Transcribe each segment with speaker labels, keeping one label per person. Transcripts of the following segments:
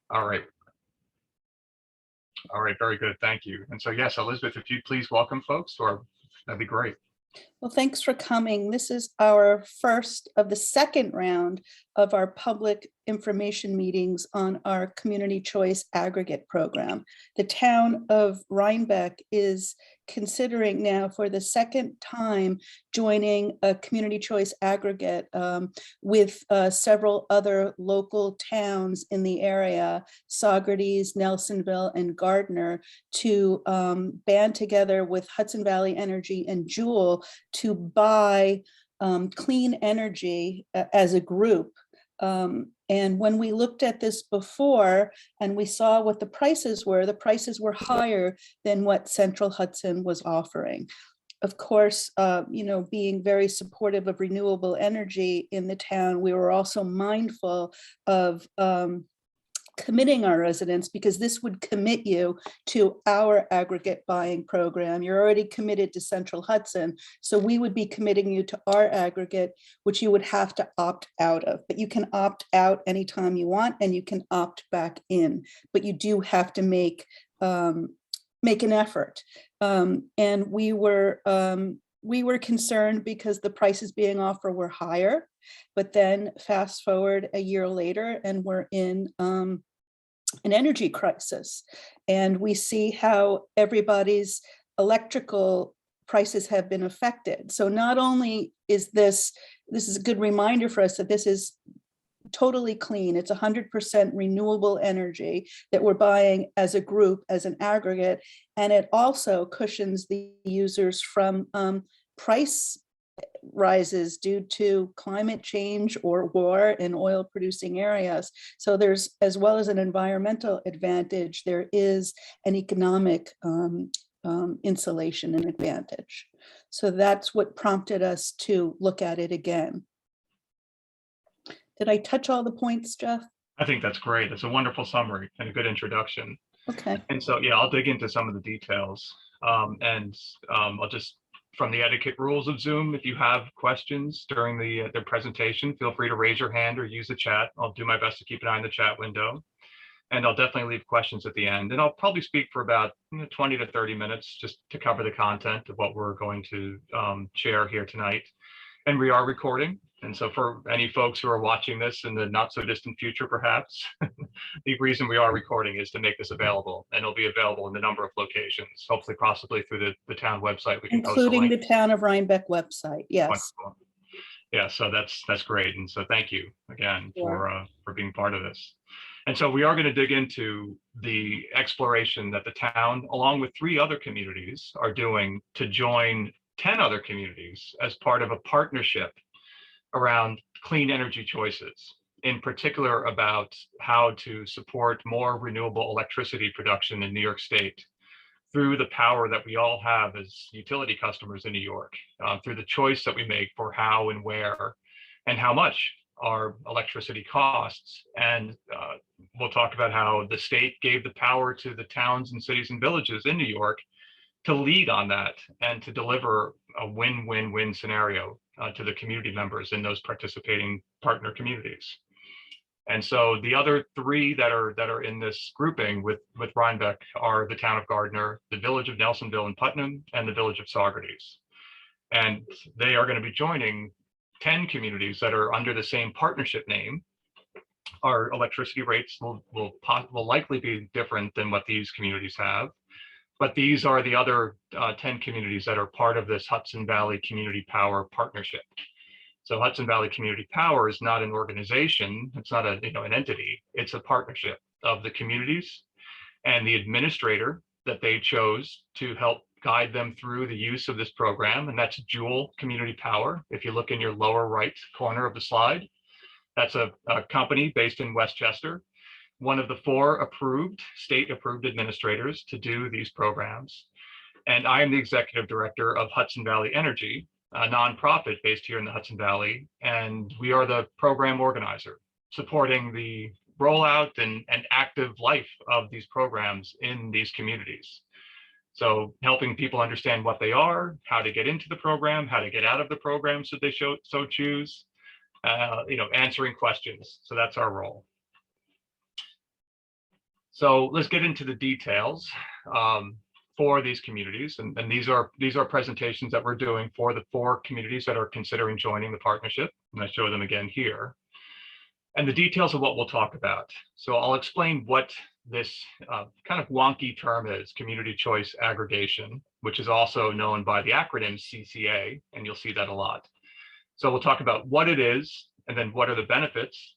Speaker 1: All right. All right. Very good. Thank you. And so, yes, Elizabeth, if you'd please welcome folks, or that'd be great.
Speaker 2: Well, thanks for coming. This is our first of the second round of our public information meetings on our Community Choice Aggregate program. The Town of Rhinebeck is considering now for the second time joining a Community Choice Aggregate with several other local towns in the area, Saugerties, Nelsonville, and Gardner, to band together with Hudson Valley Energy and Jewel to buy clean energy as a group. And when we looked at this before and we saw what the prices were higher than what Central Hudson was offering. Of course, being very supportive of renewable energy in the town, we were also mindful of committing our residents, because this would commit you to our aggregate buying program. You're already committed to Central Hudson, so we would be committing you to our aggregate, which you would have to opt out of. But you can opt out anytime you want, and you can opt back in, but you do have to make an effort. And we were concerned because the prices being offered were higher. But then fast forward a year later, and we're in an energy crisis, and we see how everybody's electrical prices have been affected. So not only is this is a good reminder for us that this is totally clean, it's 100% renewable energy that we're buying as a group, as an aggregate, and it also cushions the users from price rises due to climate change or war in oil producing areas. So there's, as well as an environmental advantage, there is an economic insulation and advantage. So that's what prompted us to look at it again. Did I touch all the points, Jeff?
Speaker 1: I think that's great. It's a wonderful summary and a good introduction.
Speaker 2: Okay.
Speaker 1: And so, yeah, I'll dig into some of the details. I'll just, from the etiquette rules of Zoom, if you have questions during the presentation, feel free to raise your hand or use the chat. I'll do my best to keep an eye on the chat window. And I'll definitely leave questions at the end. And I'll probably speak for about 20 to 30 minutes just to cover the content of what we're going to share here tonight. And we are recording. And so for any folks who are watching this in the not so distant future, perhaps, the reason we are recording is to make this available, and it'll be available in a number of locations, hopefully possibly through the town website. We can
Speaker 2: including the Town of Rhinebeck website. Yes.
Speaker 1: Wonderful. Yeah, so that's great. And so thank you again for being part of this. And so we are going to dig into the exploration that the town, along with 3 other communities, are doing to join 10 other communities as part of a partnership around clean energy choices, in particular about how to support more renewable electricity production in New York State through the power that we all have as utility customers in New York, through the choice that we make for how and where and how much our electricity costs. And we'll talk about how the state gave the power to the towns and cities and villages in New York to lead on that and to deliver a win-win-win scenario to the community members in those participating partner communities. And so the other 3 that are in this grouping with Rhinebeck are the town of Gardner, the village of Nelsonville and Putnam, and the village of Saugerties. And they are going to be joining 10 communities that are under the same partnership name. Our electricity rates will likely be different than what these communities have. But these are the other 10 communities that are part of this Hudson Valley Community Power Partnership. So Hudson Valley Community Power is not an organization, it's not an entity, it's a partnership of the communities and the administrator that they chose to help guide them through the use of this program, and that's Jewel Community Power. If you look in your lower right corner of the slide, that's a company based in Westchester, one of the 4 approved, state-approved administrators to do these programs. And I am the executive director of Hudson Valley Energy, a nonprofit based here in the Hudson Valley. And we are the program organizer, supporting the rollout and active life of these programs in these communities. So helping people understand what they are, how to get into the program, how to get out of the program should they so choose, answering questions. So that's our role. So let's get into the details for these communities. And these are presentations that we're doing for the 4 communities that are considering joining the partnership. And I show them again here. And the details of what we'll talk about. So I'll explain what this kind of wonky term is, Community Choice Aggregation, which is also known by the acronym CCA, and you'll see that a lot. So we'll talk about what it is, and then what are the benefits.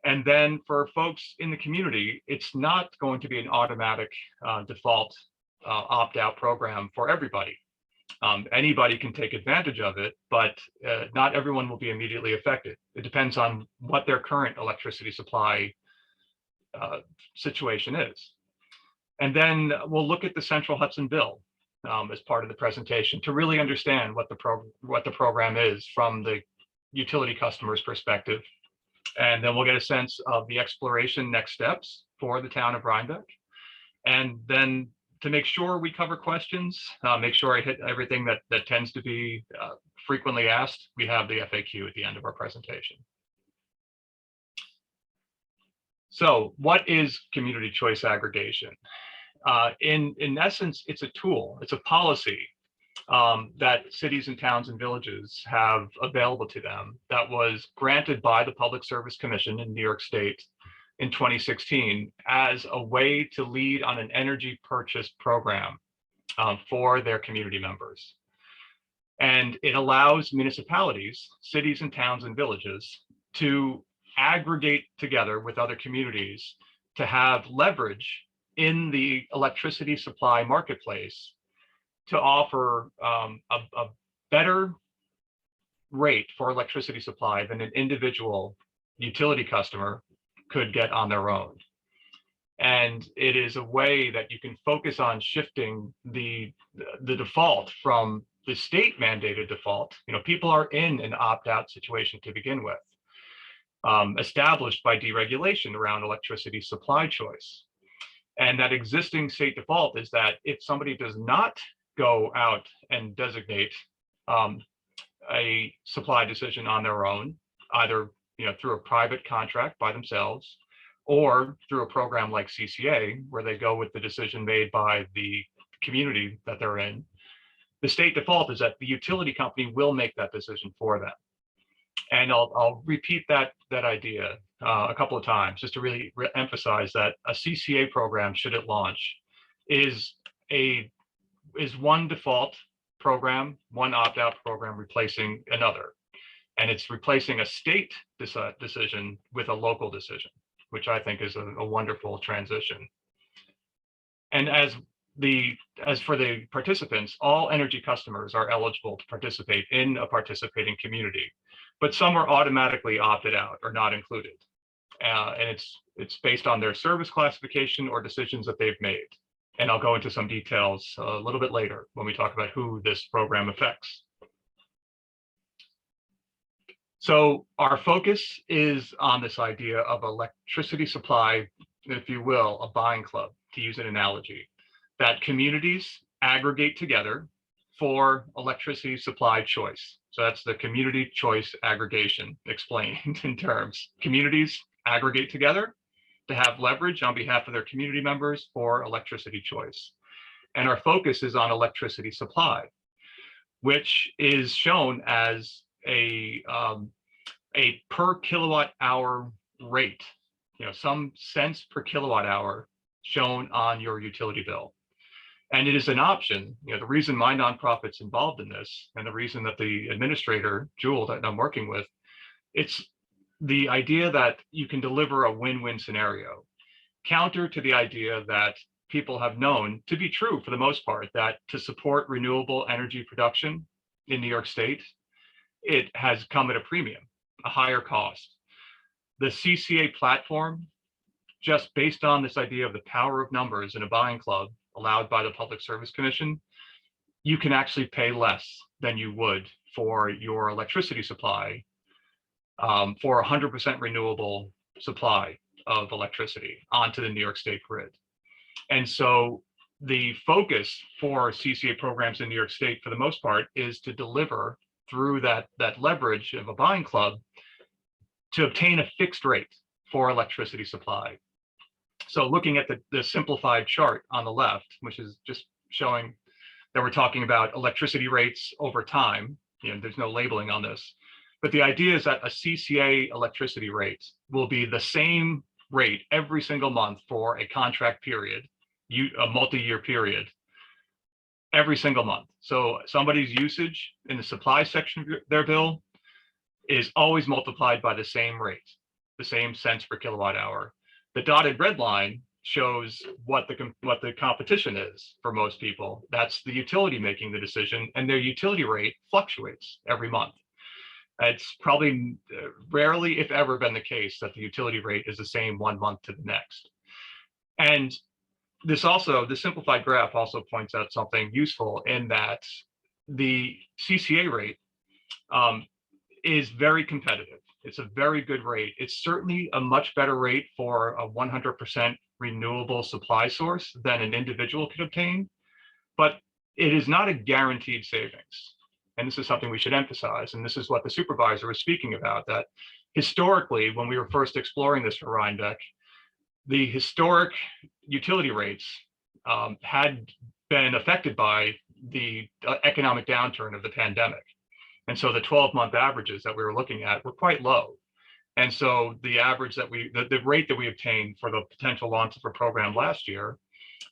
Speaker 1: And then for folks in the community, it's not going to be an automatic default opt-out program for everybody. Anybody can take advantage of it, but not everyone will be immediately affected. It depends on what their current electricity supply situation is. And then we'll look at the Central Hudson Bill as part of the presentation to really understand what the program is from the utility customer's perspective. And then we'll get a sense of the exploration next steps for the town of Rhinebeck. And then to make sure we cover questions, make sure I hit everything that tends to be frequently asked, we have the FAQ at the end of our presentation. So what is community choice aggregation? In essence, it's a tool, it's a policy that cities and towns and villages have available to them that was granted by the Public Service Commission in New York State in 2016 as a way to lead on an energy purchase program for their community members. And it allows municipalities, cities and towns and villages to aggregate together with other communities to have leverage in the electricity supply marketplace to offer a better rate for electricity supply than an individual utility customer could get on their own. And it is a way that you can focus on shifting the default from the state mandated default. You know, people are in an opt-out situation to begin with, established by deregulation around electricity supply choice. And that existing state default is that if somebody does not go out and designate a supply decision on their own, either through a private contract by themselves or through a program like CCA, where they go with the decision made by the community that they're in, the state default is that the utility company will make that decision for them. And I'll repeat that idea a couple of times just to really emphasize that a CCA program, should it launch, is one default program, one opt-out program replacing another. And it's replacing a state decision with a local decision, which I think is a wonderful transition. And as for the participants, all energy customers are eligible to participate in a participating community, but some are automatically opted out or not included. And it's based on their service classification or decisions that they've made. And I'll go into some details a little bit later when we talk about who this program affects. So our focus is on this idea of electricity supply, if you will, a buying club, to use an analogy, that communities aggregate together for electricity supply choice. So that's the community choice aggregation explained in terms. Communities aggregate together to have leverage on behalf of their community members for electricity choice. And our focus is on electricity supply, which is shown as a per kilowatt hour rate, some cents per kilowatt hour shown on your utility bill. And it is an option. The reason my nonprofit's involved in this, and the reason that the administrator, Jewel, that I'm working with, it's the idea that you can deliver a win-win scenario, counter to the idea that people have known to be true for the most part, that to support renewable energy production in New York State, it has come at a premium, a higher cost. The CCA platform, just based on this idea of the power of numbers in a buying club allowed by the Public Service Commission, you can actually pay less than you would for your electricity supply for 100% renewable supply of electricity onto the New York State grid. And so the focus for CCA programs in New York State, for the most part, is to deliver through that leverage of a buying club to obtain a fixed rate for electricity supply. So looking at the simplified chart on the left, which is just showing that we're talking about electricity rates over time, there's no labeling on this, but the idea is that a CCA electricity rate will be the same rate every single month for a contract period, a multi-year period, every single month. So somebody's usage in the supply section of their bill is always multiplied by the same rate, the same cents per kilowatt hour. The dotted red line shows what the competition is for most people. That's the utility making the decision, and their utility rate fluctuates every month. It's probably rarely, if ever, been the case that the utility rate is the same one month to the next. And this simplified graph also points out something useful in that the CCA rate is very competitive. It's a very good rate. It's certainly a much better rate for a 100% renewable supply source than an individual could obtain, but it is not a guaranteed savings. And this is something we should emphasize. And this is what the supervisor was speaking about, that historically, when we were first exploring this for Rhinebeck, the historic utility rates had been affected by the economic downturn of the pandemic. And so the 12-month averages that we were looking at were quite low. And so the average that the rate that we obtained for the potential launch of a program last year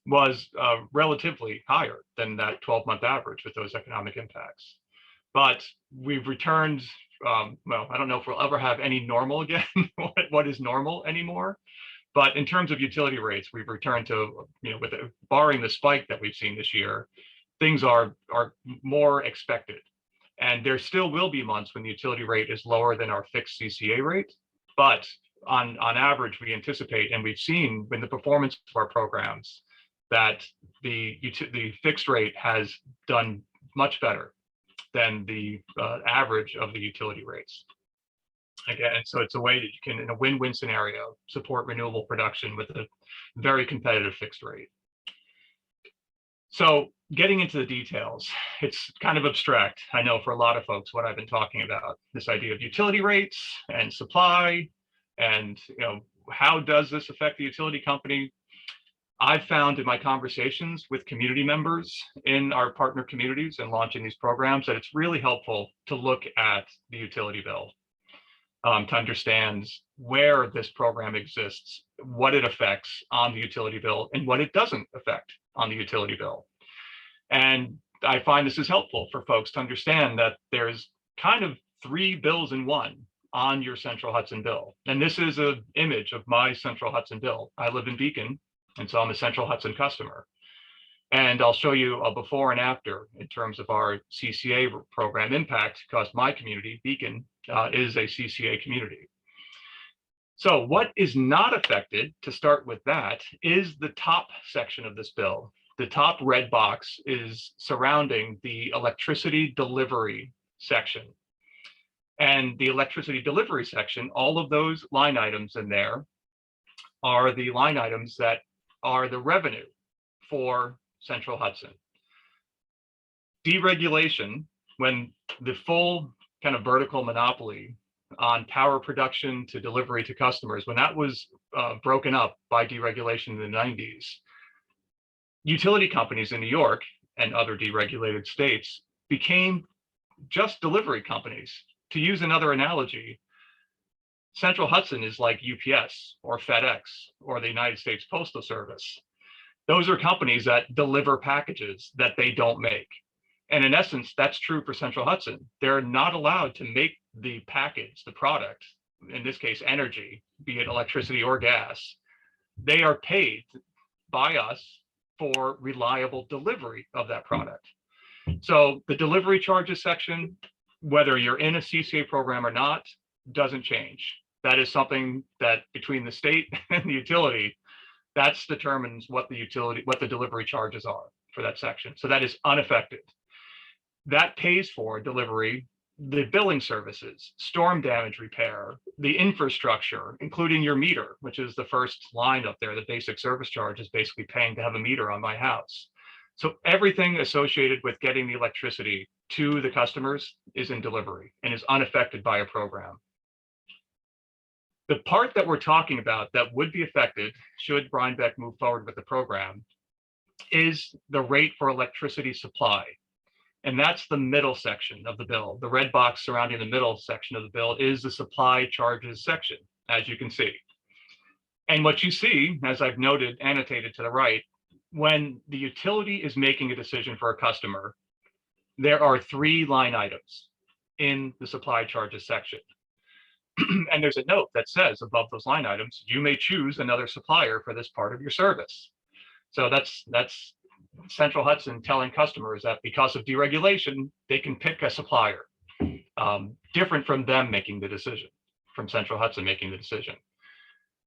Speaker 1: was relatively higher than that 12-month average with those economic impacts. But we've returned, well, I don't know if we'll ever have any normal again, what is normal anymore. But in terms of utility rates, we've returned to, barring the spike that we've seen this year, things are more expected. And there still will be months when the utility rate is lower than our fixed CCA rate. But on average, we anticipate, and we've seen in the performance of our programs, that the fixed rate has done much better than the average of the utility rates. Again, so it's a way that you can, in a win-win scenario, support renewable production with a very competitive fixed rate. So getting into the details, it's kind of abstract, I know, for a lot of folks, what I've been talking about, this idea of utility rates and supply, and how does this affect the utility company? I've found in my conversations with community members in our partner communities and launching these programs that it's really helpful to look at the utility bill to understand where this program exists, what it affects on the utility bill, and what it doesn't affect on the utility bill. And I find this is helpful for folks to understand that there's kind of 3 bills in one on your Central Hudson bill. And this is an image of my Central Hudson bill. I live in Beacon, and so I'm a Central Hudson customer. And I'll show you a before and after in terms of our CCA program impact, because my community, Beacon, is a CCA community. So what is not affected, to start with that, is the top section of this bill. The top red box is surrounding the electricity delivery section. And the electricity delivery section, all of those line items in there are the line items that are the revenue for Central Hudson. Deregulation, when the full kind of vertical monopoly on power production to delivery to customers, when that was broken up by deregulation in the 90s, utility companies in New York and other deregulated states became just delivery companies. To use another analogy, Central Hudson is like UPS or FedEx or the United States Postal Service. Those are companies that deliver packages that they don't make. And in essence, that's true for Central Hudson. They're not allowed to make the package, the product, in this case, energy, be it electricity or gas. They are paid by us for reliable delivery of that product. So the delivery charges section, whether you're in a CCA program or not, doesn't change. That is something that between the state and the utility, that determines what the delivery charges are for that section. So that is unaffected. That pays for delivery, the billing services, storm damage repair, the infrastructure, including your meter, which is the first line up there. The basic service charge is basically paying to have a meter on my house. So everything associated with getting the electricity to the customers is in delivery and is unaffected by a program. The part that we're talking about that would be affected should Rhinebeck move forward with the program is the rate for electricity supply. And that's the middle section of the bill. The red box surrounding the middle section of the bill is the supply charges section, as you can see. And what you see, as I've noted, annotated to the right, when the utility is making a decision for a customer, there are 3 line items in the supply charges section. And there's a note that says above those line items, you may choose another supplier for this part of your service. So that's Central Hudson telling customers that because of deregulation, they can pick a supplier, different from them making the decision, from Central Hudson making the decision.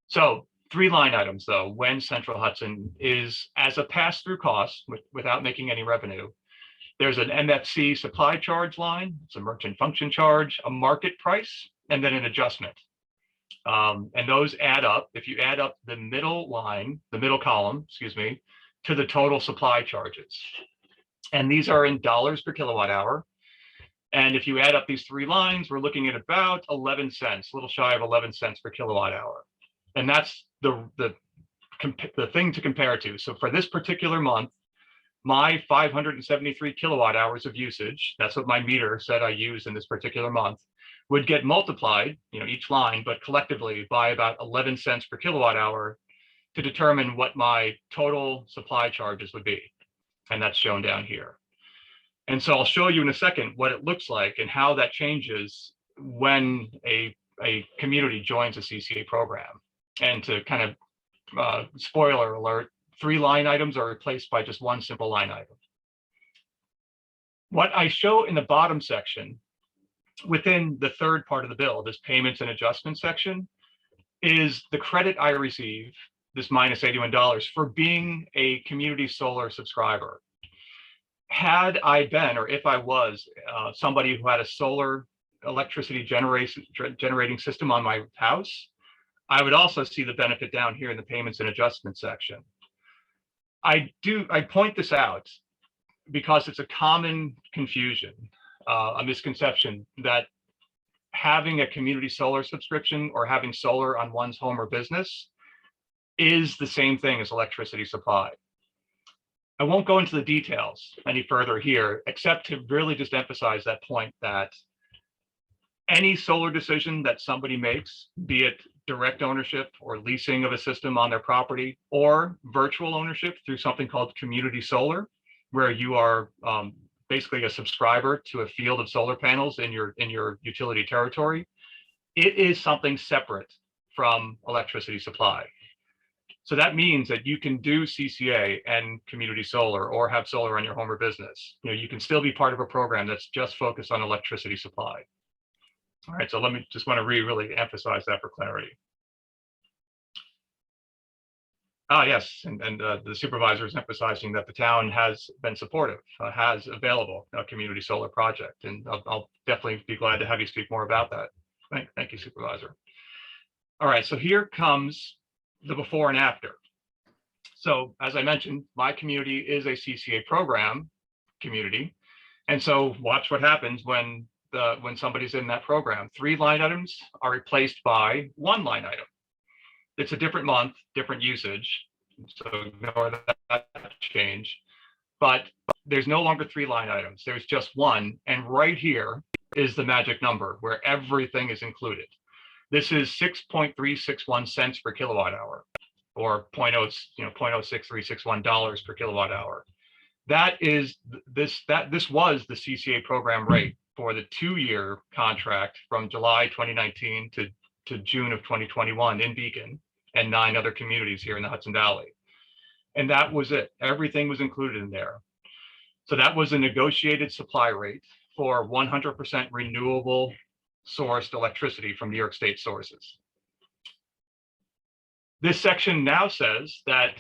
Speaker 1: So 3 line items, though, when Central Hudson is as a pass-through cost without making any revenue, there's an MFC supply charge line, it's a merchant function charge, a market price, and then an adjustment. And those add up, if you add up the middle line, the middle column, excuse me, to the total supply charges. And these are in dollars per kilowatt hour. And if you add up these 3 lines, we're looking at about 11 cents, a little shy of 11 cents per kilowatt hour. And that's the thing to compare to. So for this particular month, my 573 kilowatt hours of usage, that's what my meter said I used in this particular month, would get multiplied, each line, but collectively by about 11 cents per kilowatt hour to determine what my total supply charges would be. And that's shown down here. And so I'll show you in a second what it looks like and how that changes when a community joins a CCA program. And to kind of spoiler alert, 3 line items are replaced by just 1 simple line item. What I show in the bottom section within the 3rd part of the bill, this payments and adjustments section, is the credit I receive, this minus $81, for being a community solar subscriber. Had I been, or if I was somebody who had a solar electricity generating system on my house, I would also see the benefit down here in the payments and adjustments section. I point this out because it's a common confusion, a misconception that having a community solar subscription or having solar on one's home or business is the same thing as electricity supply. I won't go into the details any further here, except to really just emphasize that point that any solar decision that somebody makes, be it direct ownership or leasing of a system on their property, or virtual ownership through something called community solar, where you are basically a subscriber to a field of solar panels in your utility territory, it is something separate from electricity supply. So that means that you can do CCA and community solar or have solar on your home or business. You can still be part of a program that's just focused on electricity supply. All right, so let me just want to really emphasize that for clarity. Yes, and the supervisor is emphasizing that the town has been supportive, has available a community solar project, and I'll definitely be glad to have you speak more about that. Thank you, Supervisor. All right, so here comes the before and after. So as I mentioned, my community is a CCA program community, and so watch what happens when somebody's in that program. 3 line items are replaced by 1 line item. It's a different month, different usage, so ignore that change. But there's no longer 3 line items. There's just 1, and right here is the magic number where everything is included. This is 6.361 cents per kilowatt hour, or $0.06361 per kilowatt hour. This was the CCA program rate for the 2-year contract from July 2019 to June of 2021 in Beacon and 9 other communities here in the Hudson Valley. And that was it. Everything was included in there. So that was a negotiated supply rate for 100% renewable sourced electricity from New York State sources. This section now says that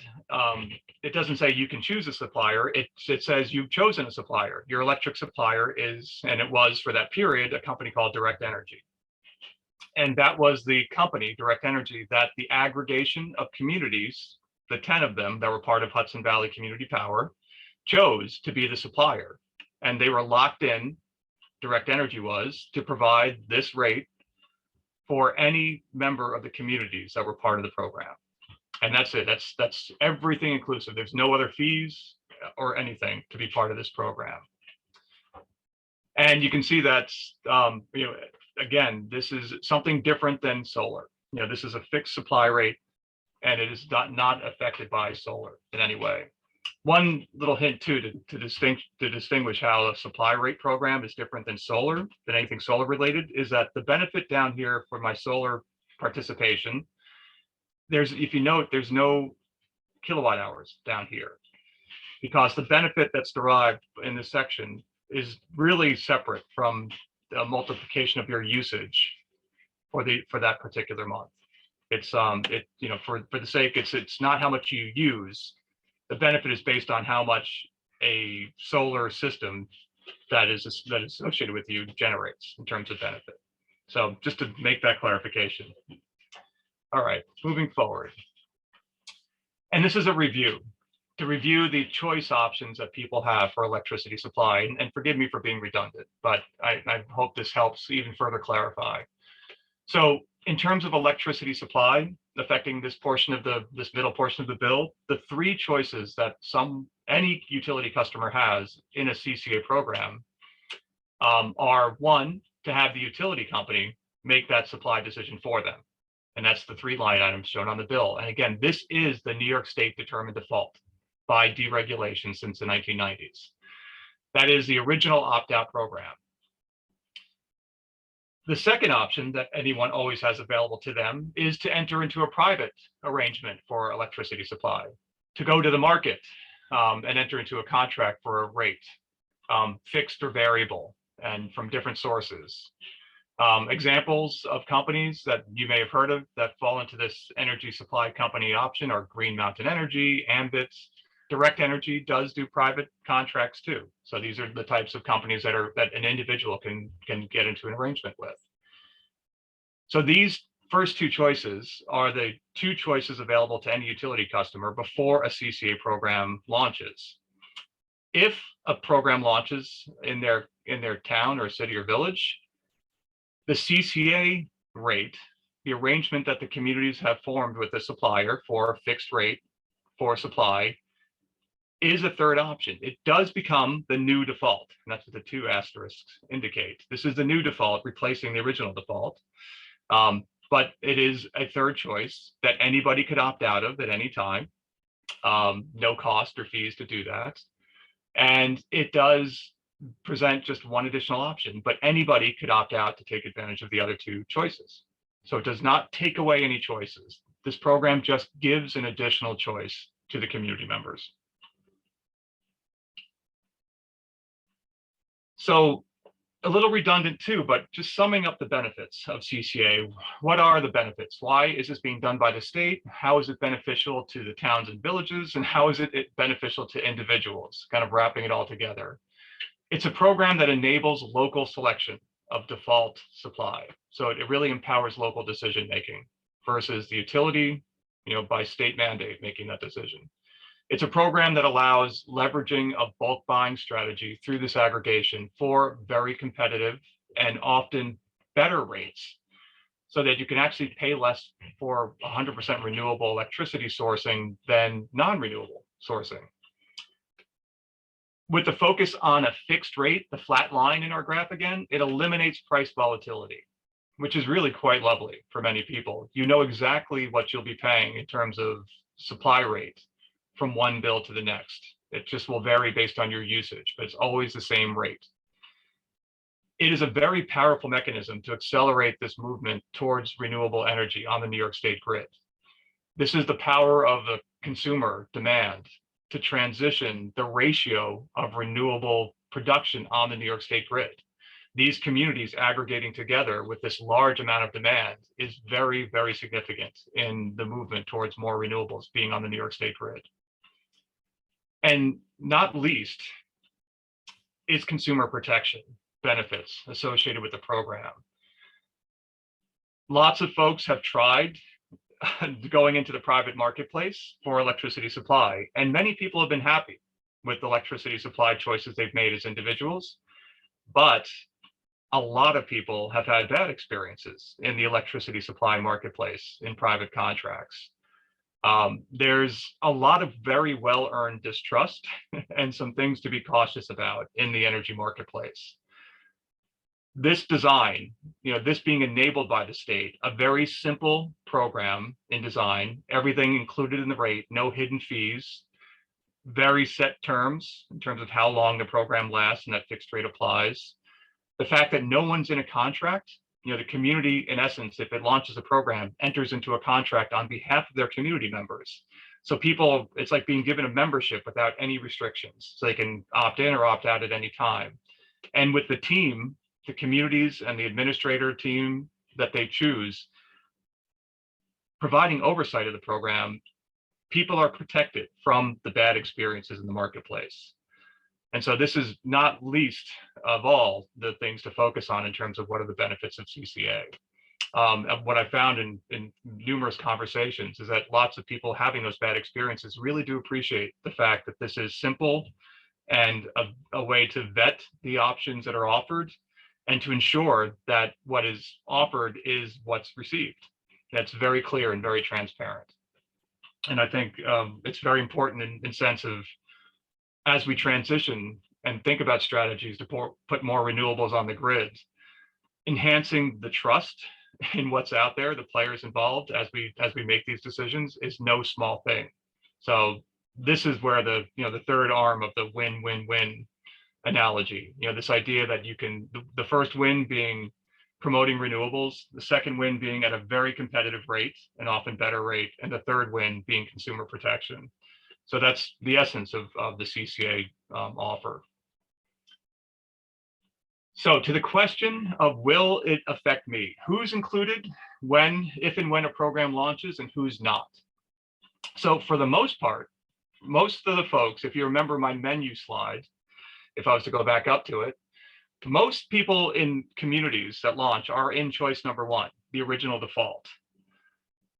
Speaker 1: it doesn't say you can choose a supplier. It says you've chosen a supplier. Your electric supplier is, and it was for that period, a company called Direct Energy. And that was the company, Direct Energy, that the aggregation of communities, the 10 of them that were part of Hudson Valley Community Power, chose to be the supplier. And they were locked in, Direct Energy was, to provide this rate for any member of the communities that were part of the program. And that's it. That's everything inclusive. There's no other fees or anything to be part of this program. And you can see that, again, this is something different than solar. This is a fixed supply rate, and it is not affected by solar in any way. One little hint too to distinguish how a supply rate program is different than anything solar related, is that the benefit down here for my solar participation, if you note, there's no kilowatt hours down here, because the benefit that's derived in this section is really separate from the multiplication of your usage for that particular month. It's for the sake, it's not how much you use. The benefit is based on how much a solar system that is associated with you generates in terms of benefit. So just to make that clarification. All right, moving forward. And this is a review, to review the choice options that people have for electricity supply. And forgive me for being redundant, but I hope this helps even further clarify. So in terms of electricity supply affecting this middle portion of the bill, the three choices that any utility customer has in a CCA program are: one, to have the utility company make that supply decision for them. And that's the three line items shown on the bill. And again, this is the New York State determined default by deregulation since the 1990s. That is the original opt-out program. The second option that anyone always has available to them is to enter into a private arrangement for electricity supply, to go to the market and enter into a contract for a rate, fixed or variable, and from different sources. Examples of companies that you may have heard of that fall into this energy supply company option are Green Mountain Energy, Ambit. Direct Energy does do private contracts too. So these are the types of companies that an individual can get into an arrangement with. So these first two choices are the two choices available to any utility customer before a CCA program launches. If a program launches in their town or city or village, the CCA rate, the arrangement that the communities have formed with the supplier for a fixed rate for supply, is a third option. It does become the new default, and that's what the two asterisks indicate. This is the new default, replacing the original default, but it is a third choice that anybody could opt out of at any time. No cost or fees to do that. And it does present just one additional option, but anybody could opt out to take advantage of the other two choices. So it does not take away any choices. This program just gives an additional choice to the community members. So a little redundant too, but just summing up the benefits of CCA. What are the benefits? Why is this being done by the state? How is it beneficial to the towns and villages? And how is it beneficial to individuals? Kind of wrapping it all together. It's a program that enables local selection of default supply. So it really empowers local decision-making versus the utility, by state mandate making that decision. It's a program that allows leveraging of bulk buying strategy through this aggregation for very competitive and often better rates, so that you can actually pay less for 100% renewable electricity sourcing than non-renewable sourcing. With the focus on a fixed rate, the flat line in our graph again, it eliminates price volatility, which is really quite lovely for many people. You know exactly what you'll be paying in terms of supply rate from one bill to the next. It just will vary based on your usage, but it's always the same rate. It is a very powerful mechanism to accelerate this movement towards renewable energy on the New York State grid. This is the power of the consumer demand to transition the ratio of renewable production on the New York State grid. These communities aggregating together with this large amount of demand is very, very significant in the movement towards more renewables being on the New York State grid. And not least is consumer protection benefits associated with the program. Lots of folks have tried going into the private marketplace for electricity supply, and many people have been happy with the electricity supply choices they've made as individuals. But a lot of people have had bad experiences in the electricity supply marketplace in private contracts. There's a lot of very well-earned distrust and some things to be cautious about in the energy marketplace. This design, this being enabled by the state, a very simple program in design, everything included in the rate, no hidden fees, very set terms in terms of how long the program lasts and that fixed rate applies. The fact that no one's in a contract, the community, in essence, if it launches a program, enters into a contract on behalf of their community members. So people, it's like being given a membership without any restrictions. So they can opt in or opt out at any time. And with the team, the communities and the administrator team that they choose, providing oversight of the program, people are protected from the bad experiences in the marketplace. And so this is not least of all the things to focus on in terms of what are the benefits of CCA. What I found in numerous conversations is that lots of people having those bad experiences really do appreciate the fact that this is simple and a way to vet the options that are offered and to ensure that what is offered is what's received. That's very clear and very transparent. And I think it's very important in sense of, as we transition and think about strategies to put more renewables on the grid, enhancing the trust in what's out there, the players involved as we make these decisions is no small thing. So this is where the third arm of the win-win-win analogy, this idea that you can, the first win being promoting renewables, the second win being at a very competitive rate, an often better rate, and the third win being consumer protection. So that's the essence of the CCA offer. So to the question of will it affect me? Who's included when, if and when a program launches, and who's not? So for the most part, most of the folks, if you remember my menu slide, if I was to go back up to it, most people in communities that launch are in choice number one, the original default.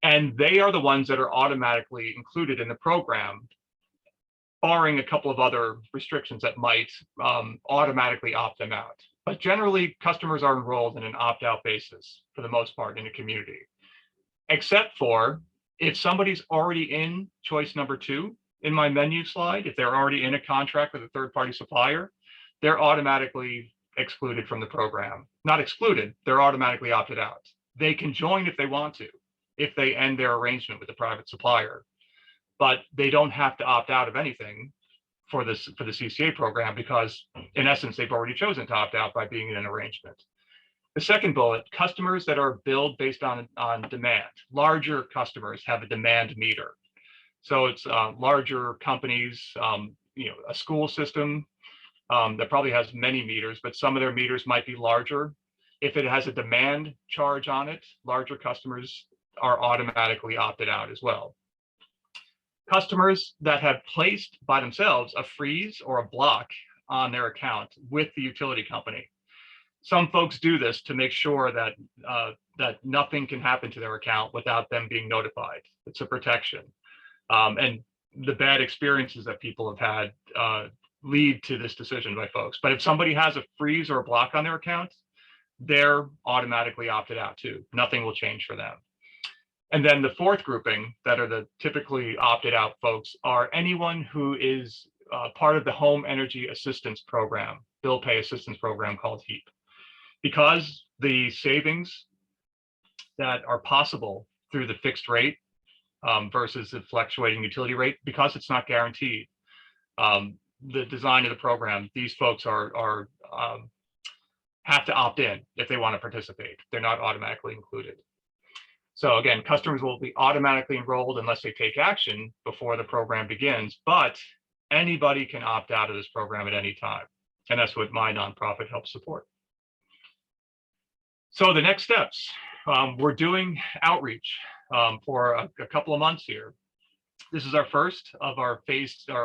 Speaker 1: And they are the ones that are automatically included in the program, barring a couple of other restrictions that might automatically opt them out. But generally, customers are enrolled in an opt-out basis for the most part in a community, except for if somebody's already in choice number two in my menu slide, if they're already in a contract with a third-party supplier, they're automatically excluded from the program. Not excluded, they're automatically opted out. They can join if they want to, if they end their arrangement with the private supplier, but they don't have to opt out of anything for the CCA program because in essence, they've already chosen to opt out by being in an arrangement. The second bullet, customers that are billed based on demand. Larger customers have a demand meter. So it's larger companies, a school system that probably has many meters, but some of their meters might be larger. If it has a demand charge on it, larger customers are automatically opted out as well. Customers that have placed by themselves a freeze or a block on their account with the utility company. Some folks do this to make sure that that nothing can happen to their account without them being notified. It's a protection. And the bad experiences that people have had lead to this decision by folks. But if somebody has a freeze or a block on their account, they're automatically opted out too. Nothing will change for them. And then the fourth grouping that are the typically opted out folks are anyone who is part of the home energy assistance program, bill pay assistance program called HEAP. Because the savings that are possible through the fixed rate versus the fluctuating utility rate, because it's not guaranteed, the design of the program, these folks are have to opt in if they want to participate. They're not automatically included. So again, customers will be automatically enrolled unless they take action before the program begins, but anybody can opt out of this program at any time. And that's what my nonprofit helps support. So the next steps, we're doing outreach for a couple of months here. This is our first of our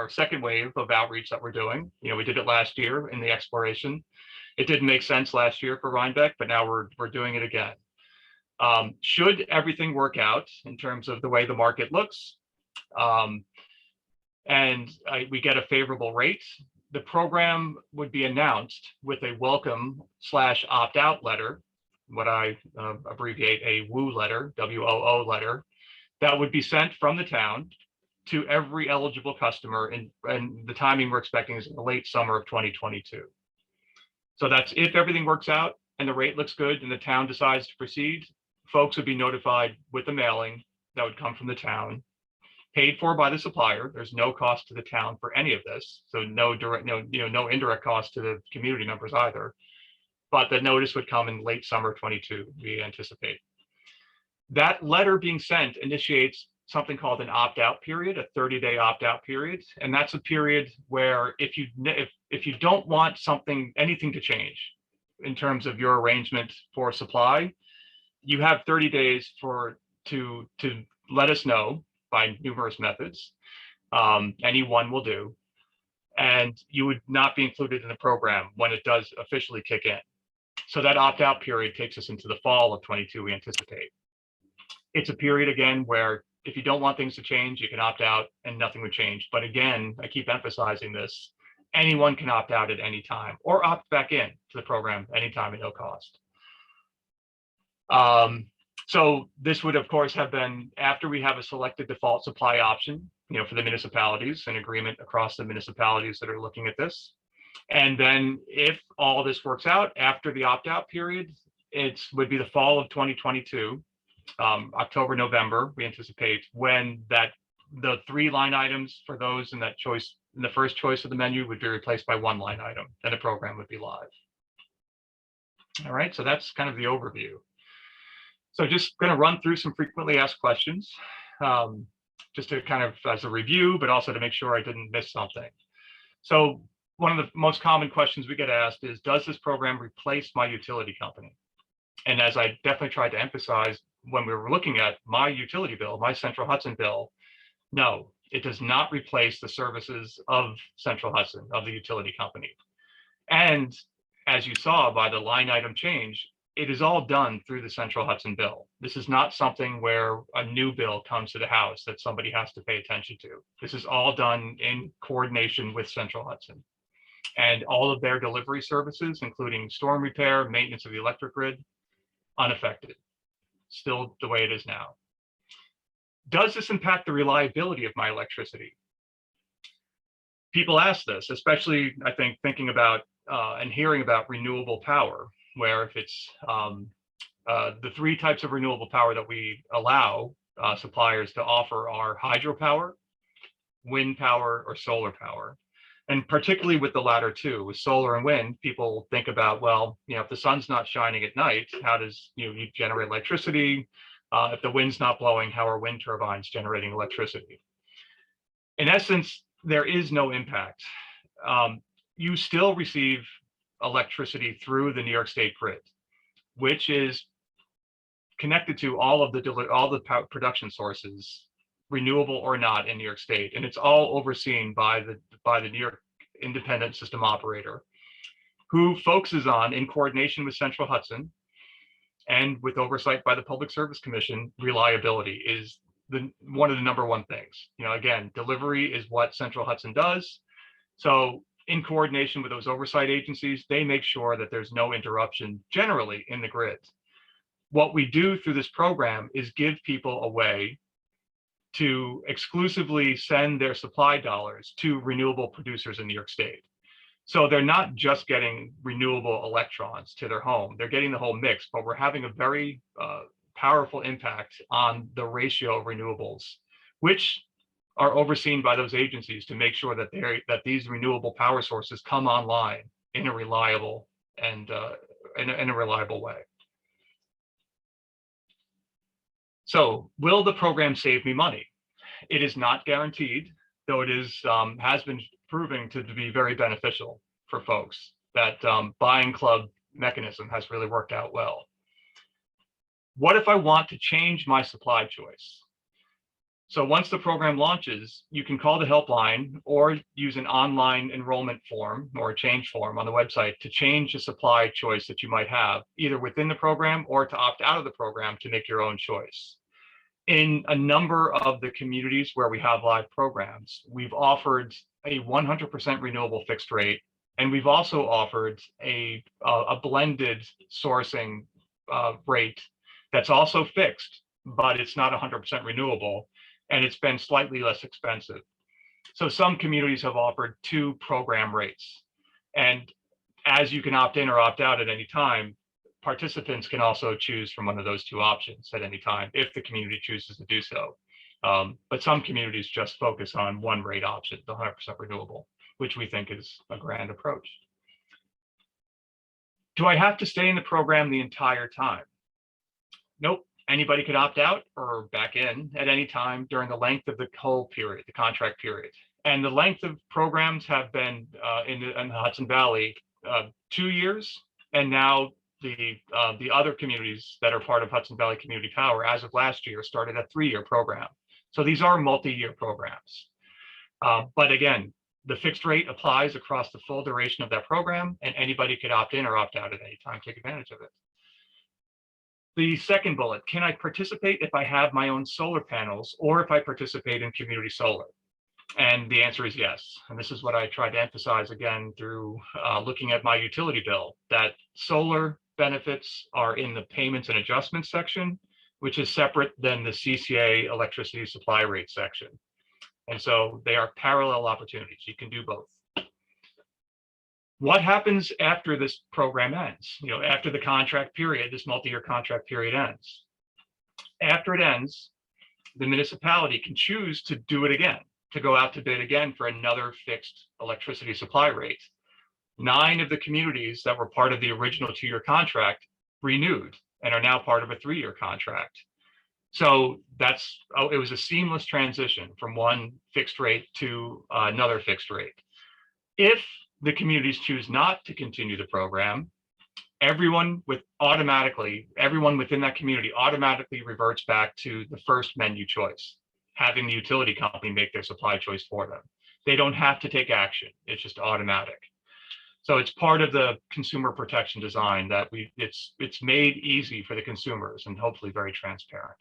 Speaker 1: second wave of outreach that we're doing. We did it last year in the exploration. It didn't make sense last year for Rhinebeck, but now we're doing it again. Should everything work out in terms of the way the market looks, and we get a favorable rate, the program would be announced with a welcome/opt-out letter, what I abbreviate a WOO letter, WOO letter, that would be sent from the town to every eligible customer, and the timing we're expecting is in the late summer of 2022. So that's if everything works out and the rate looks good and the town decides to proceed, folks would be notified with a mailing that would come from the town, paid for by the supplier. There's no cost to the town for any of this. So no indirect cost to the community members either. But the notice would come in late summer 22, we anticipate. That letter being sent initiates something called an opt-out period, a 30-day opt-out period. And that's a period where if you don't want anything to change in terms of your arrangement for supply, you have 30 days to let us know by numerous methods. Any one will do. And you would not be included in the program when it does officially kick in. So that opt-out period takes us into the fall of 22, we anticipate. It's a period, again, where if you don't want things to change, you can opt out and nothing would change. But again, I keep emphasizing this, anyone can opt out at any time or opt back in to the program anytime at no cost. So this would, of course, have been after we have a selected default supply option, for the municipalities, an agreement across the municipalities that are looking at this. And then if all this works out after the opt-out period, it would be the fall of 2022, October, November, we anticipate, when the 3 line items for those in that choice, in the first choice of the menu, would be replaced by 1 line item, and the program would be live. All right, so that's kind of the overview. So just going to run through some frequently asked questions, just to kind of as a review, but also to make sure I didn't miss something. So one of the most common questions we get asked is, does this program replace my utility company? And as I definitely tried to emphasize when we were looking at my utility bill, my Central Hudson bill, no, it does not replace the services of Central Hudson, of the utility company. And as you saw by the line item change, it is all done through the Central Hudson bill. This is not something where a new bill comes to the house that somebody has to pay attention to. This is all done in coordination with Central Hudson. And all of their delivery services, including storm repair, maintenance of the electric grid, unaffected, still the way it is now. Does this impact the reliability of my electricity? People ask this, especially, I think, thinking about and hearing about renewable power, where if it's the 3 types of renewable power that we allow suppliers to offer are hydropower, wind power, or solar power. And particularly with the latter 2, with solar and wind, people think about, well, if the sun's not shining at night, how does you generate electricity? If the wind's not blowing, how are wind turbines generating electricity? In essence, there is no impact. You still receive electricity through the New York State grid, which is connected to all the production sources, renewable or not, in New York State, and it's all overseen by the New York Independent System Operator, who focuses on, in coordination with Central Hudson and with oversight by the Public Service Commission, reliability is one of the #1 things. Again, delivery is what Central Hudson does. So in coordination with those oversight agencies, they make sure that there's no interruption generally in the grid. What we do through this program is give people a way to exclusively send their supply dollars to renewable producers in New York State. So they're not just getting renewable electrons to their home, they're getting the whole mix, but we're having a very powerful impact on the ratio of renewables, which are overseen by those agencies to make sure that these renewable power sources come online in a reliable and in a reliable way. So will the program save me money? It is not guaranteed, though it has been proving to be very beneficial for folks. That buying club mechanism has really worked out well. What if I want to change my supply choice? So once the program launches, you can call the helpline or use an online enrollment form or a change form on the website to change the supply choice that you might have, either within the program or to opt out of the program to make your own choice. In a number of the communities where we have live programs, we've offered a 100% renewable fixed rate, and we've also offered a blended sourcing rate that's also fixed, but it's not 100% renewable, and it's been slightly less expensive. So some communities have offered 2 program rates, and as you can opt in or opt out at any time, participants can also choose from one of those 2 options at any time if the community chooses to do so. But some communities just focus on one rate option, the 100% renewable, which we think is a grand approach. Do I have to stay in the program the entire time? Nope. Anybody could opt out or back in at any time during the length of the whole period, the contract period. And the length of programs have been in the Hudson Valley 2 years, and now the other communities that are part of Hudson Valley Community Power, as of last year, started a 3-year program. So these are multi-year programs. But again, the fixed rate applies across the full duration of that program, and anybody could opt in or opt out at any time, take advantage of it. The second bullet, can I participate if I have my own solar panels or if I participate in community solar? And the answer is yes. And this is what I tried to emphasize again through looking at my utility bill, that solar benefits are in the payments and adjustments section, which is separate than the CCA electricity supply rate section. And so they are parallel opportunities. You can do both. What happens after this program ends? You know, after the contract period, this multi-year contract period ends. After it ends, the municipality can choose to do it again, to go out to bid again for another fixed electricity supply rate. 9 of the communities that were part of the original 2-year contract renewed and are now part of a 3-year contract. So it was a seamless transition from one fixed rate to another fixed rate. If the communities choose not to continue the program, everyone within that community automatically reverts back to the first menu choice, having the utility company make their supply choice for them. They don't have to take action. It's just automatic. So it's part of the consumer protection design that it's made easy for the consumers and hopefully very transparent.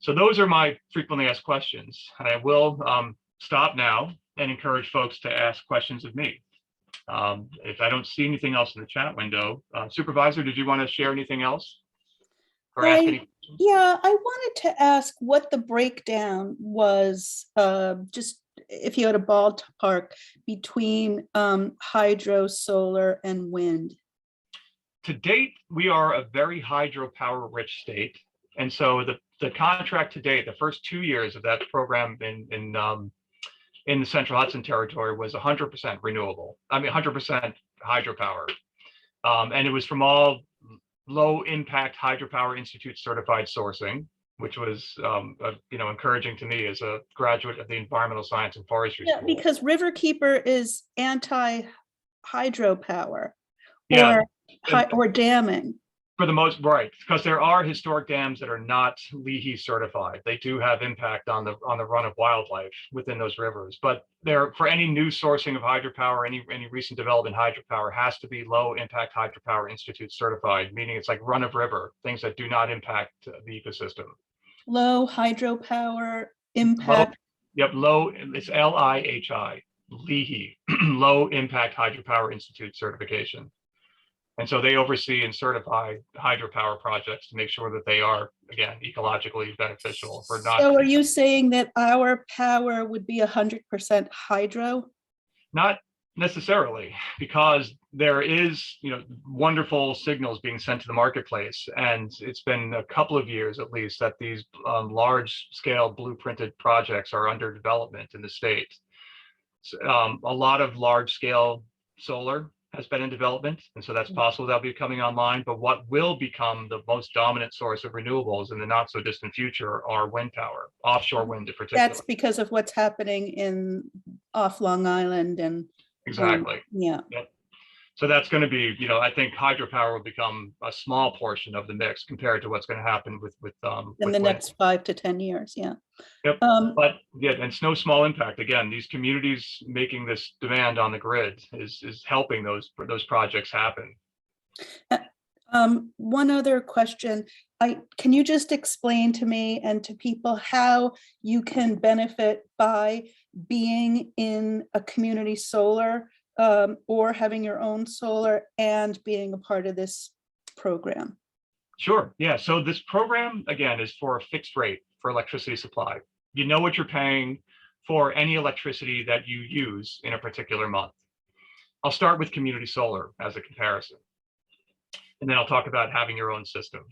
Speaker 1: So those are my frequently asked questions. And I will stop now and encourage folks to ask questions of me. If I don't see anything else in the chat window, Supervisor, did you want to share anything else? Or ask any questions?
Speaker 2: Yeah, I wanted to ask what the breakdown was, just if you had a ballpark between hydro, solar, and wind.
Speaker 1: To date, we are a very hydropower rich state. And so the contract to date, the first 2 years of that program in the Central Hudson territory was 100% renewable. I mean, 100% hydropower. And it was from all low impact hydropower institute certified sourcing, which was encouraging to me as a graduate of the environmental science and forestry school.
Speaker 2: Because Riverkeeper is anti-hydropower, or damming.
Speaker 1: For the most, right, because there are historic dams that are not LEHI certified. They do have impact on the run of wildlife within those rivers. But for any new sourcing of hydropower, any recent development hydropower has to be low impact hydropower institute certified, meaning it's like run of river, things that do not impact the ecosystem.
Speaker 2: Low hydropower impact.
Speaker 1: Low, it's LIHI, LEHI, low impact hydropower institute certification. And so they oversee and certify hydropower projects to make sure that they are, again, ecologically beneficial.
Speaker 2: So are you saying that our power would be 100% hydro?
Speaker 1: Not necessarily, because there is, wonderful signals being sent to the marketplace. And it's been a couple of years, at least, that these large scale blueprinted projects are under development in the state. So, a lot of large scale solar has been in development, and so that's possible that'll be coming online. But what will become the most dominant source of renewables in the not so distant future are wind power, offshore wind in particular.
Speaker 2: That's because of what's happening off Long Island and
Speaker 1: exactly.
Speaker 2: Yeah.
Speaker 1: Yep. So that's going to be, I think hydropower will become a small portion of the mix compared to what's going to happen with
Speaker 2: in the next 5 to 10 years. Yeah.
Speaker 1: Yep. But yeah, and it's no small impact. Again, these communities making this demand on the grid is helping those projects happen.
Speaker 2: One other question. can you just explain to me and to people how you can benefit by being in a community solar or having your own solar and being a part of this program?
Speaker 1: Sure. Yeah. So this program, again, is for a fixed rate for electricity supply. You know what you're paying for any electricity that you use in a particular month. I'll start with community solar as a comparison, and then I'll talk about having your own system.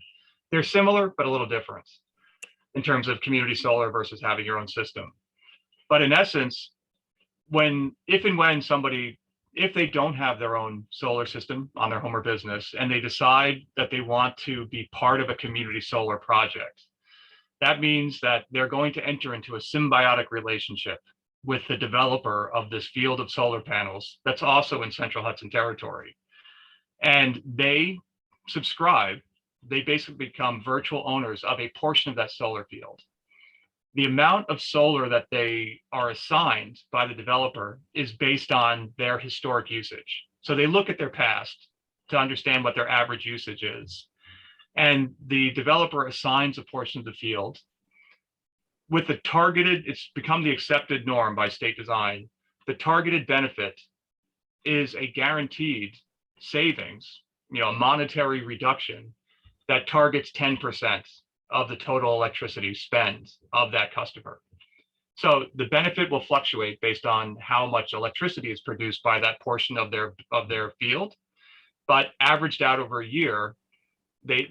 Speaker 1: They're similar, but a little different in terms of community solar versus having your own system. But in essence, if and when somebody, if they don't have their own solar system on their home or business, and they decide that they want to be part of a community solar project, that means that they're going to enter into a symbiotic relationship with the developer of this field of solar panels that's also in Central Hudson territory. And they subscribe, they basically become virtual owners of a portion of that solar field. The amount of solar that they are assigned by the developer is based on their historic usage. So they look at their past to understand what their average usage is. And the developer assigns a portion of the field with the targeted, it's become the accepted norm by state design. The targeted benefit is a guaranteed savings, a monetary reduction that targets 10% of the total electricity spend of that customer. So the benefit will fluctuate based on how much electricity is produced by that portion of their field, but averaged out over a year, they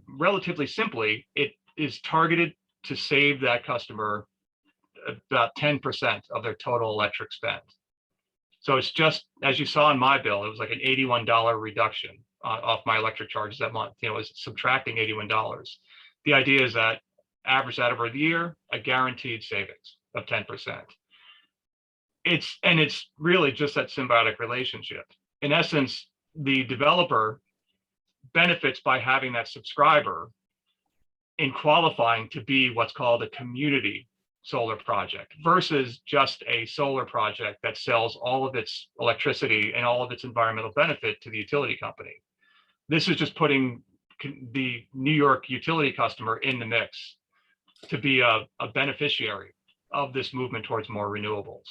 Speaker 1: relatively simply, it is targeted to save that customer about 10% of their total electric spend. So it's just, as you saw in my bill, it was like an $81 reduction off my electric charges that month. It's subtracting $81. The idea is that average that over the year, a guaranteed savings of 10%. It's really just that symbiotic relationship. In essence, the developer benefits by having that subscriber in qualifying to be what's called a community solar project versus just a solar project that sells all of its electricity and all of its environmental benefit to the utility company. This is just putting the New York utility customer in the mix to be a beneficiary of this movement towards more renewables.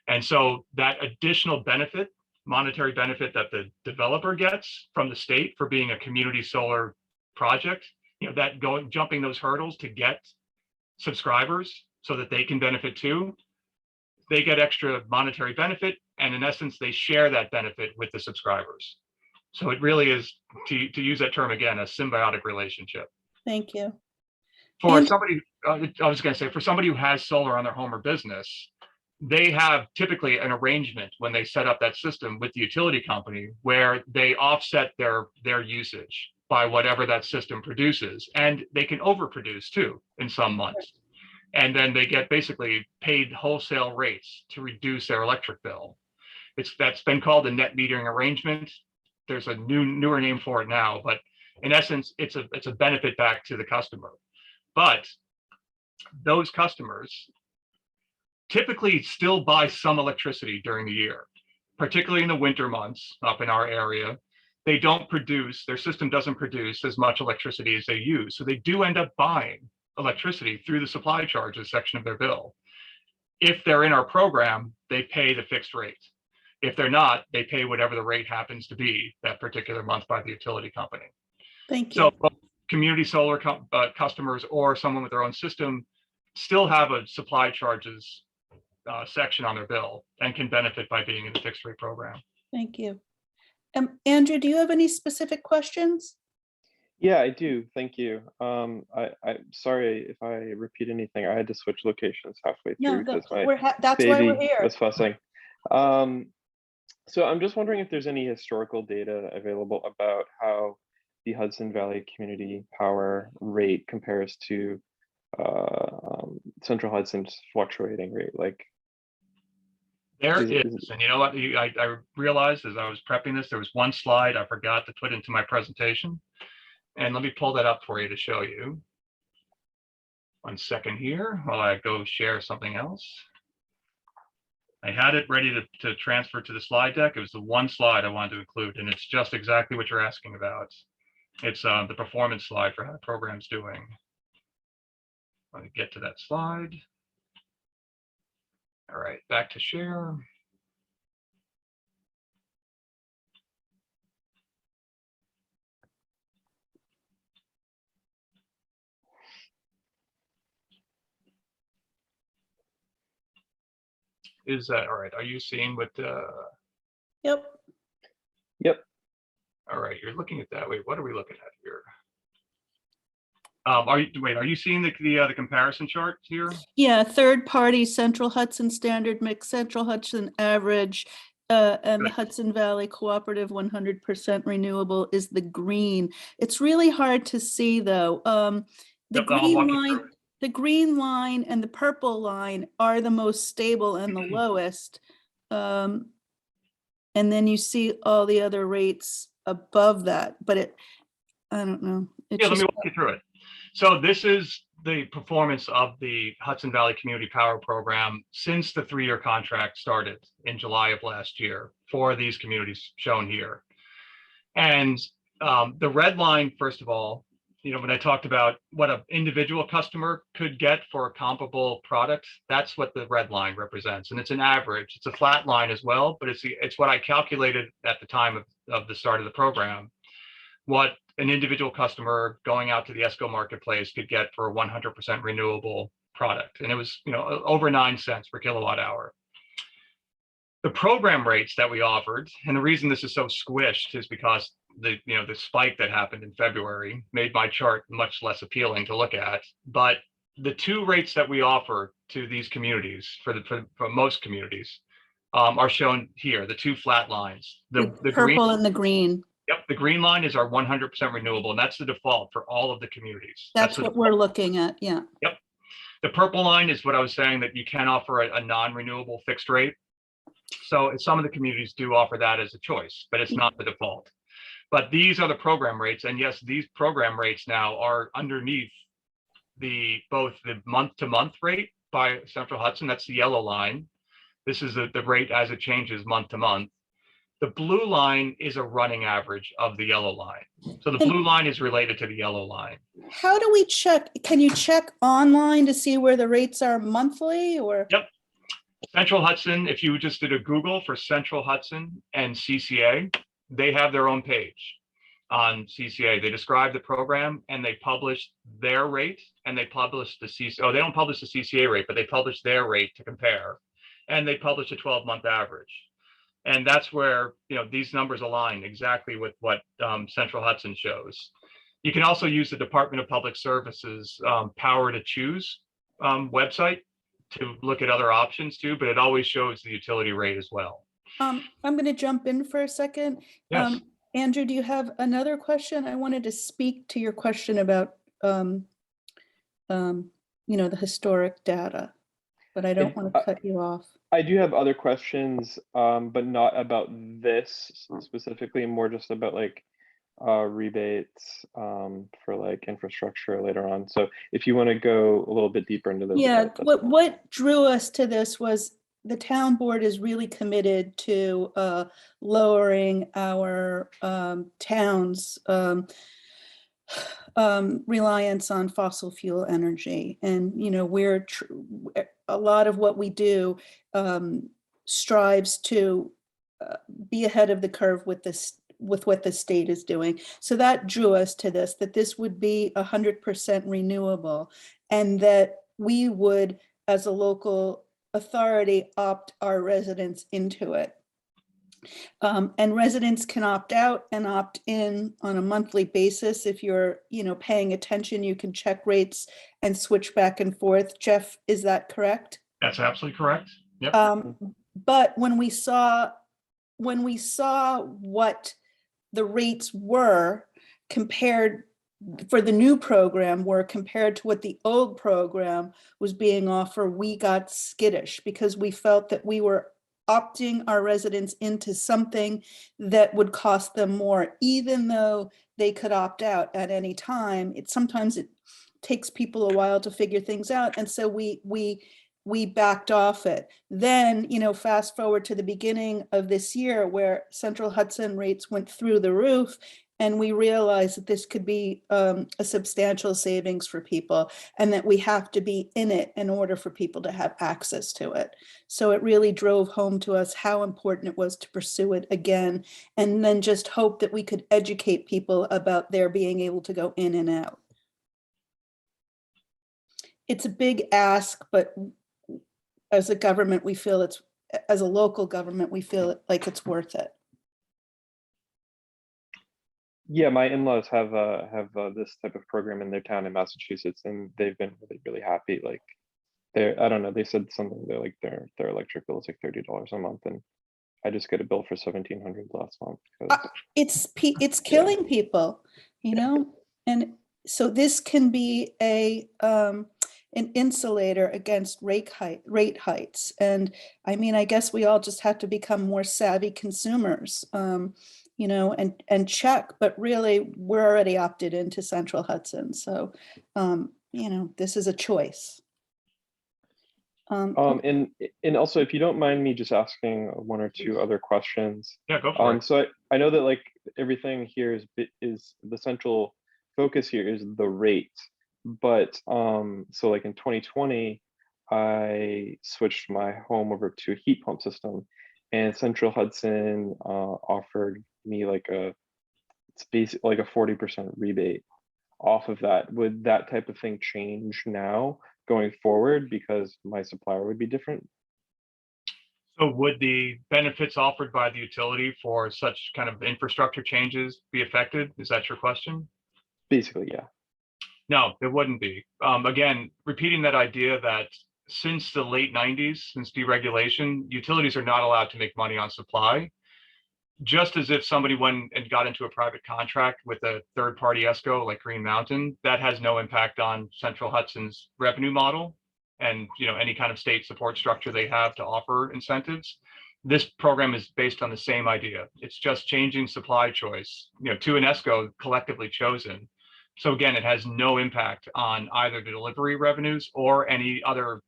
Speaker 1: And so that additional benefit, monetary benefit that the developer gets from the state for being a community solar project, that jumping those hurdles to get subscribers so that they can benefit too, they get extra monetary benefit, and in essence, they share that benefit with the subscribers. So it really is, to use that term again, a symbiotic relationship.
Speaker 2: Thank you.
Speaker 1: For somebody, I was going to say, for somebody who has solar on their home or business, they have typically an arrangement when they set up that system with the utility company where they offset their usage by whatever that system produces, and they can overproduce too in some months. And then they get basically paid wholesale rates to reduce their electric bill. That's been called a net metering arrangement. There's a newer name for it now, but in essence, it's a benefit back to the customer. But those customers typically still buy some electricity during the year, particularly in the winter months up in our area. They don't produce, their system doesn't produce as much electricity as they use. So they do end up buying electricity through the supply charges section of their bill. If they're in our program, they pay the fixed rate. If they're not, they pay whatever the rate happens to be that particular month by the utility company.
Speaker 2: Thank you.
Speaker 1: So both community solar customers or someone with their own system still have a supply charges section on their bill and can benefit by being in the fixed rate program.
Speaker 2: Thank you. Andrew, do you have any specific questions?
Speaker 3: Yeah, I do. Thank you. I'm sorry if I repeat anything. I had to switch locations halfway through because my
Speaker 2: that's why we're
Speaker 3: baby
Speaker 2: here.
Speaker 3: was fussing. So I'm just wondering if there's any historical data available about how the Hudson Valley Community Power rate compares to Central Hudson's fluctuating rate. Like,
Speaker 1: there is, and you know what? I realized as I was prepping this, there was one slide I forgot to put into my presentation. And let me pull that up for you to show you. 1 second here while I go share something else. I had it ready to transfer to the slide deck. It was the one slide I wanted to include, and it's just exactly what you're asking about. It's the performance slide for how the program's doing. Let me get to that slide. All right, back to share. Is that all right? Are you seeing what
Speaker 2: Yep.
Speaker 3: Yep.
Speaker 1: all right, you're looking at that. Wait, what are we looking at here? Are you seeing the comparison chart here?
Speaker 2: Yeah, third party Central Hudson Standard Mix, Central Hudson Average, and the
Speaker 1: Good.
Speaker 2: Hudson Valley Cooperative 100% Renewable is the green. It's really hard to see though. The
Speaker 1: Yep, I'll walk you through it.
Speaker 2: the green line and the purple line are the most stable and the lowest. And then you see all the other rates above that, but I don't know.
Speaker 1: Yeah, let me walk you through it. So this is the performance of the Hudson Valley Community Power Program since the 3-year contract started in July of last year for these communities shown here. And the red line, first of all, when I talked about what an individual customer could get for a comparable product, that's what the red line represents. And it's an average. It's a flat line as well, but it's what I calculated at the time of the start of the program, what an individual customer going out to the ESCO marketplace could get for a 100% renewable product. And it was, over 9 cents per kilowatt hour. The program rates that we offered, and the reason this is so squished is because the spike that happened in February made my chart much less appealing to look at. But the 2 rates that we offer to these communities for most communities are shown here, the 2 flat lines. The
Speaker 2: purple
Speaker 1: green,
Speaker 2: and the green.
Speaker 1: Yep, the green line is our 100% renewable, and that's the default for all of the communities.
Speaker 2: That's what we're looking at, yeah.
Speaker 1: Yep. The purple line is what I was saying, that you can offer a non-renewable fixed rate. So some of the communities do offer that as a choice, but it's not the default. But these are the program rates, and yes, these program rates now are underneath both the month-to-month rate by Central Hudson, that's the yellow line. This is the rate as it changes month to month. The blue line is a running average of the yellow line. So the blue line is related to the yellow line.
Speaker 2: How do we check? Can you check online to see where the rates are monthly or?
Speaker 1: Yep. Central Hudson, if you just did a Google for Central Hudson and CCA, they have their own page on CCA. They describe the program and they publish their rate, and they publish the CCA. Oh, they don't publish the CCA rate, but they publish their rate to compare. And they publish a 12-month average. And that's where these numbers align exactly with what Central Hudson shows. You can also use the Department of Public Services Power to Choose website to look at other options too, but it always shows the utility rate as well.
Speaker 2: I'm going to jump in for a second.
Speaker 1: Yes.
Speaker 2: Andrew, do you have another question? I wanted to speak to your question about the historic data, but I don't want to cut you off.
Speaker 3: I do have other questions, but not about this specifically, more just about like rebates for like infrastructure later on. So if you want to go a little bit deeper into this.
Speaker 2: Yeah, what drew us to this was the town board is really committed to lowering our town's reliance on fossil fuel energy. And, we're a lot of what we do strives to be ahead of the curve with what the state is doing. So that drew us to this, that this would be 100% renewable, and that we would, as a local authority, opt our residents into it. And residents can opt out and opt in on a monthly basis. If you're, paying attention, you can check rates and switch back and forth. Jeff, is that correct?
Speaker 1: That's absolutely correct. Yep.
Speaker 2: But when we saw what the rates were compared for the new program were compared to what the old program was being offered, we got skittish because we felt that we were opting our residents into something that would cost them more, even though they could opt out at any time. Sometimes it takes people a while to figure things out. And so we backed off it. Then, fast forward to the beginning of this year where Central Hudson rates went through the roof And we realize that this could be a substantial savings for people, and that we have to be in it in order for people to have access to it. So it really drove home to us how important it was to pursue it again, and then just hope that we could educate people about their being able to go in and out. It's a big ask, but as a government, we feel it's, as a local government, we feel like it's worth it.
Speaker 3: Yeah, my in-laws have this type of program in their town in Massachusetts, and they've been really happy. Like, I don't know, they said something, they're like their electric bill is like $30 a month, and I just get a bill for $1,700 last month.
Speaker 2: It's killing people, you know, and so this can be an insulator against rate heights. And I mean, I guess we all just have to become more savvy consumers, you know, and check. But really, we're already opted into Central Hudson, so you know, this is a choice.
Speaker 3: And also, if you don't mind me just asking one or two other questions.
Speaker 1: Yeah, go for it.
Speaker 3: So I know that like everything here is the central focus here is the rate, but so like in 2020, I switched my home over to a heat pump system, and Central Hudson offered me like it's basically like a 40% rebate off of that. Would that type of thing change now going forward because my supplier would be different?
Speaker 1: So would the benefits offered by the utility for such kind of infrastructure changes be affected? Is that your question?
Speaker 3: Basically, yeah.
Speaker 1: No, it wouldn't be. Again, repeating that idea that since the late 90s, since deregulation, utilities are not allowed to make money on supply. Just as if somebody went and got into a private contract with a third-party ESCO like Green Mountain, that has no impact on Central Hudson's revenue model and, you know, any kind of state support structure they have to offer incentives. This program is based on the same idea. It's just changing supply choice, you know, to an ESCO collectively chosen. So again, it has no impact on either the delivery revenues or any other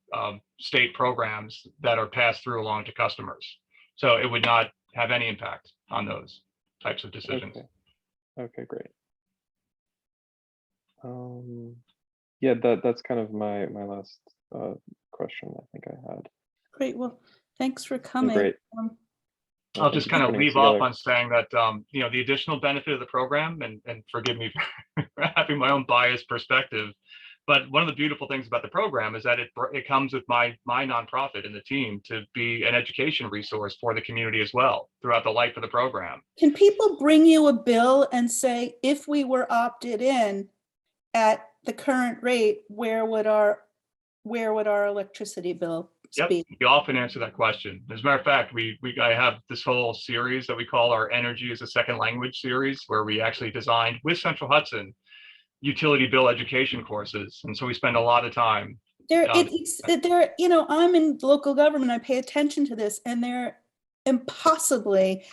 Speaker 1: state programs that are passed through along to customers. So it would not have any impact on those types of decisions.
Speaker 3: Okay, great. Yeah, that's kind of my last question I think I had.
Speaker 2: Great. Well, thanks for coming.
Speaker 3: Great.
Speaker 1: I'll just kind of leave off on saying that, you know, the additional benefit of the program, and forgive me for having my own biased perspective, but one of the beautiful things about the program is that it comes with my nonprofit and the team to be an education resource for the community as well throughout the life of the program.
Speaker 2: Can people bring you a bill and say, if we were opted in at the current rate, where would our electricity bill be?
Speaker 1: You often answer that question. As a matter of fact, I have this whole series that we call our Energy as a Second Language series, where we actually designed with Central Hudson utility bill education courses, and so we spend a lot of time.
Speaker 2: You know, I'm in local government. I pay attention to this, and they're impossibly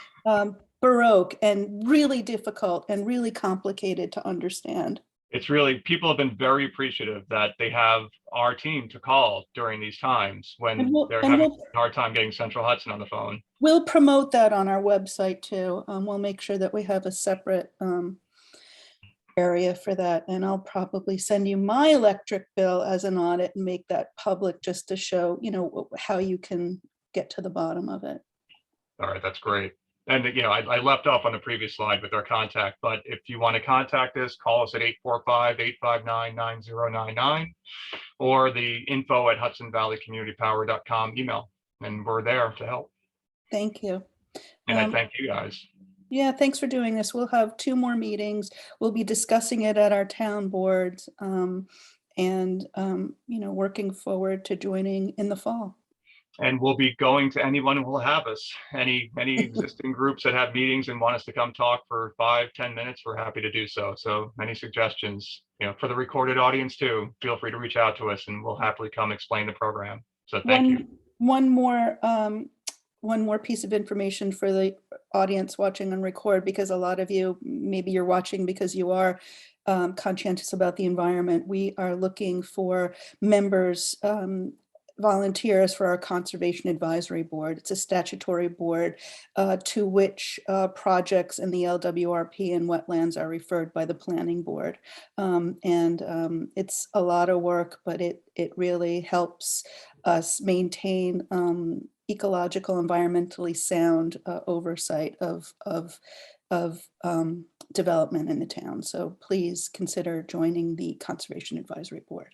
Speaker 2: baroque and really difficult and really complicated to understand.
Speaker 1: It's really, people have been very appreciative that they have our team to call during these times when they're having a hard time getting Central Hudson on the phone.
Speaker 2: We'll promote that on our website too. We'll make sure that we have a separate area for that, and I'll probably send you my electric bill as an audit and make that public just to show, you know, how you can get to the bottom of it.
Speaker 1: All right, that's great. And you know, I left off on the previous slide with our contact, but if you want to contact us, call us at 845-859-9099 or the info@hudsonvalleycommunitypower.com email, and we're there to help.
Speaker 2: Thank you.
Speaker 1: And I thank you guys.
Speaker 2: Yeah, thanks for doing this. We'll have 2 more meetings. We'll be discussing it at our town boards, and you know, working forward to joining in the fall.
Speaker 1: And we'll be going to anyone who will have us. Any existing groups that have meetings and want us to come talk for 5-10 minutes, we're happy to do so. So any suggestions, you know, for the recorded audience too, feel free to reach out to us and we'll happily come explain the program. So thank you.
Speaker 2: One more piece of information for the audience watching on record, because a lot of you, maybe you're watching because you are conscientious about the environment. We are looking for members volunteers for our Conservation Advisory Board. It's a statutory board to which projects in the LWRP and wetlands are referred by the Planning Board. It's a lot of work, but it really helps us maintain ecological, environmentally sound oversight of development in the town. So please consider joining the Conservation Advisory Board.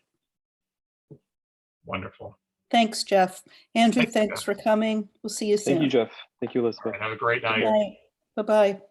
Speaker 1: Wonderful.
Speaker 2: Thanks, Jeff. Andrew,
Speaker 1: Thank you,
Speaker 2: thanks
Speaker 1: Jeff.
Speaker 2: for coming. We'll see you soon.
Speaker 3: Thank you, Jeff. Thank you,
Speaker 1: All
Speaker 3: Elizabeth.
Speaker 1: right, have a great
Speaker 3: Good
Speaker 1: night.
Speaker 3: night.
Speaker 2: Bye. Bye-bye.